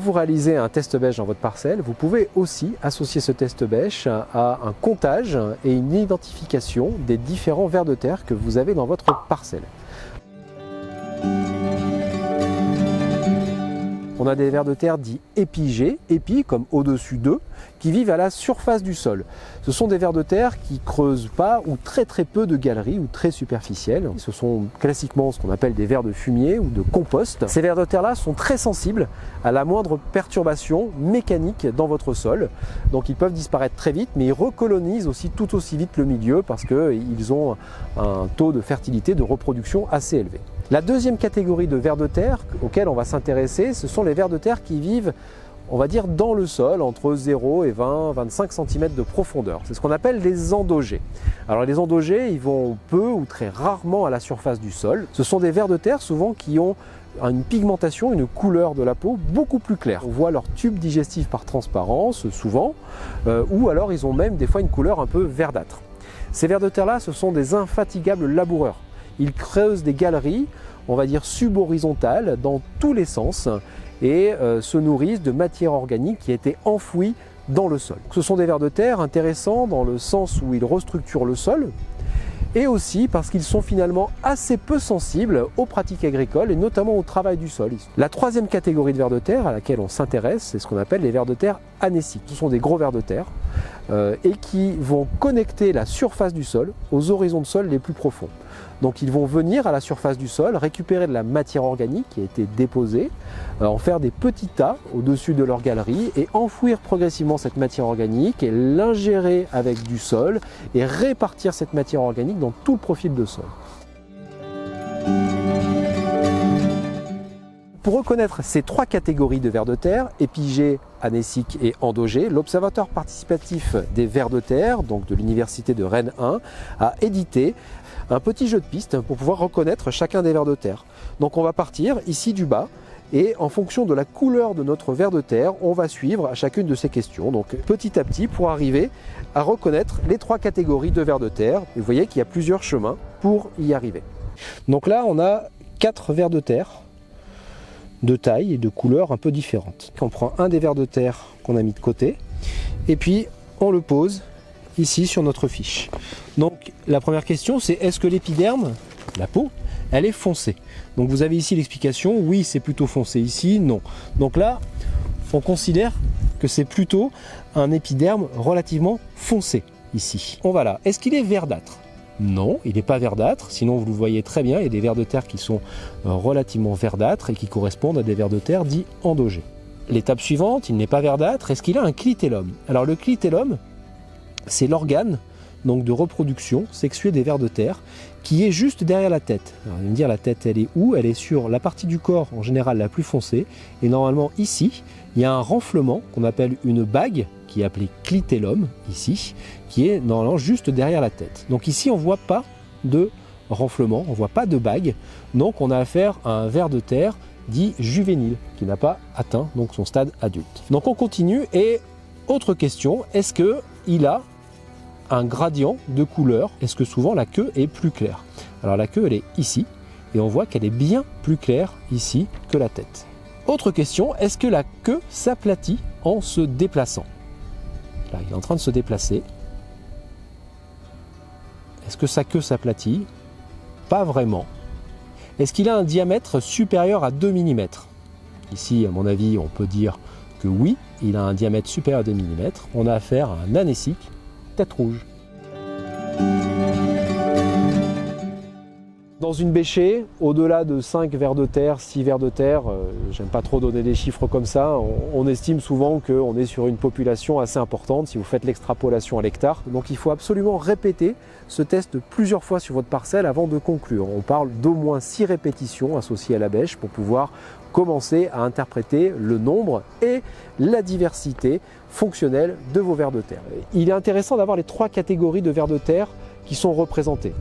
vous réalisez un test bêche dans votre parcelle, vous pouvez aussi associer ce test bêche à un comptage et une identification des différents vers de terre que vous avez dans votre parcelle. On a des vers de terre dits épigés, épis comme au-dessus d'eux, qui vivent à la surface du sol. Ce sont des vers de terre qui creusent pas ou très peu de galeries ou très superficielles. Ce sont classiquement ce qu'on appelle des vers de fumier ou de compost. Ces vers de terre-là sont très sensibles à la moindre perturbation mécanique dans votre sol. Donc ils peuvent disparaître très vite, mais ils recolonisent aussi tout aussi vite le milieu parce qu'ils ont un taux de fertilité, de reproduction assez élevé. La deuxième catégorie de vers de terre auxquels on va s'intéresser, ce sont les vers de terre qui vivent, on va dire, dans le sol, entre 0 et 20-25 cm de profondeur. C'est ce qu'on appelle les endogés. Alors les endogés, ils vont peu ou très rarement à la surface du sol. Ce sont des vers de terre souvent qui ont une pigmentation, une couleur de la peau beaucoup plus claire. On voit leur tube digestif par transparence, souvent, ou alors ils ont même des fois une couleur un peu verdâtre. Ces vers de terre-là, ce sont des infatigables laboureurs. Ils creusent des galeries, on va dire subhorizontales, dans tous les sens et se nourrissent de matière organique qui a été enfouie dans le sol. Ce sont des vers de terre intéressants dans le sens où ils restructurent le sol et aussi parce qu'ils sont finalement assez peu sensibles aux pratiques agricoles et notamment au travail du sol. La troisième catégorie de vers de terre à laquelle on s'intéresse, c'est ce qu'on appelle les vers de terre anéciques. Ce sont des gros vers de terre et qui vont connecter la surface du sol aux horizons de sol les plus profonds. Donc ils vont venir à la surface du sol, récupérer de la matière organique qui a été déposée, en faire des petits tas au-dessus de leur galerie et enfouir progressivement cette matière organique et l'ingérer avec du sol et répartir cette matière organique dans tout le profil de sol. Pour reconnaître ces trois catégories de vers de terre, épigés, anéciques et endogés, l'Observatoire participatif des vers de terre, donc de l'Université de Rennes 1, a édité un petit jeu de piste pour pouvoir reconnaître chacun des vers de terre. Donc on va partir ici du bas et en fonction de la couleur de notre ver de terre, on va suivre à chacune de ces questions. Donc petit à petit pour arriver à reconnaître les trois catégories de vers de terre. Et vous voyez qu'il y a plusieurs chemins pour y arriver. Donc là on a 4 vers de terre de taille et de couleurs un peu différentes. On prend un des vers de terre qu'on a mis de côté et puis on le pose ici sur notre fiche. Donc la première question c'est est-ce que l'épiderme, la peau, elle est foncée? Donc vous avez ici l'explication, oui c'est plutôt foncé ici, non. Donc là on considère que c'est plutôt un épiderme relativement foncé ici. On va là, est-ce qu'il est verdâtre? Non, il n'est pas verdâtre, sinon vous le voyez très bien, il y a des vers de terre qui sont relativement verdâtres et qui correspondent à des vers de terre dits endogés. L'étape suivante, il n'est pas verdâtre, est-ce qu'il a un clitellum? Alors le clitellum, c'est l'organe donc de reproduction sexuée des vers de terre qui est juste derrière la tête. Alors, vous allez me dire la tête elle est où? Elle est sur la partie du corps en général la plus foncée et normalement ici il y a un renflement qu'on appelle une bague qui est appelée clitellum ici qui est normalement juste derrière la tête. Donc ici on ne voit pas de renflement, on ne voit pas de bague, donc on a affaire à un ver de terre dit juvénile qui n'a pas atteint donc son stade adulte. Donc on continue et autre question, est-ce qu'il a un gradient de couleur? Est-ce que souvent la queue est plus claire? Alors la queue elle est ici et on voit qu'elle est bien plus claire ici que la tête. Autre question, est-ce que la queue s'aplatit en se déplaçant? Là il est en train de se déplacer. Est-ce que sa queue s'aplatit? Pas vraiment. Est-ce qu'il a un diamètre supérieur à 2 mm? Ici à mon avis on peut dire que oui, il a un diamètre supérieur à 2 mm. On a affaire à un anécique tête rouge. Dans une bêchée, au-delà de 5 vers de terre, 6 vers de terre, j'aime pas trop donner des chiffres comme ça, on estime souvent qu'on est sur une population assez importante si vous faites l'extrapolation à l'hectare. Donc il faut absolument répéter ce test plusieurs fois sur votre parcelle avant de conclure. On parle d'au moins 6 répétitions associées à la bêche pour pouvoir commencer à interpréter le nombre et la diversité fonctionnelle de vos vers de terre. Il est intéressant d'avoir les 3 catégories de vers de terre qui sont représentées.